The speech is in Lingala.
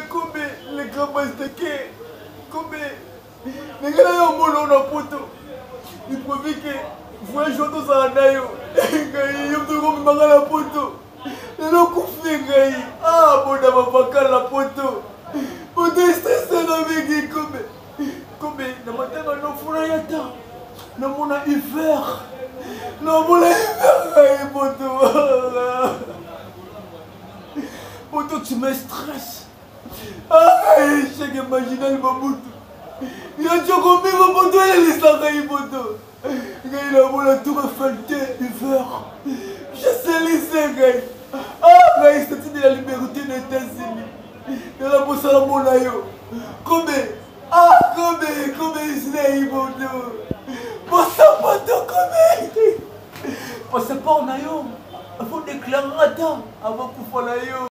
Comme les grands mastake, comme les gars ont mon nom poto. Il prouve que voyage auto ça nayo. Yo to comme mangala poto. Le lo kufinga yi. Ah bon da mapaka la poto. Poto stressé na bigi comme na matanga no fura yata. Na mona hiver. Na mona hiver poto. Poto tu me stresses. Ah, j'ai imaginé le mammouth. Il a dit combien poto il est là poto. Il a mon tour Eiffel hiver. Je sais lycée gars. Ah, mais c'est de la liberté des États-Unis. De la bosse à la monayo. Combien? Ah, combien il poto. Bossa poto combien? Parce que pas en ayo. Il faut déclarer avant pour faire l'ayo.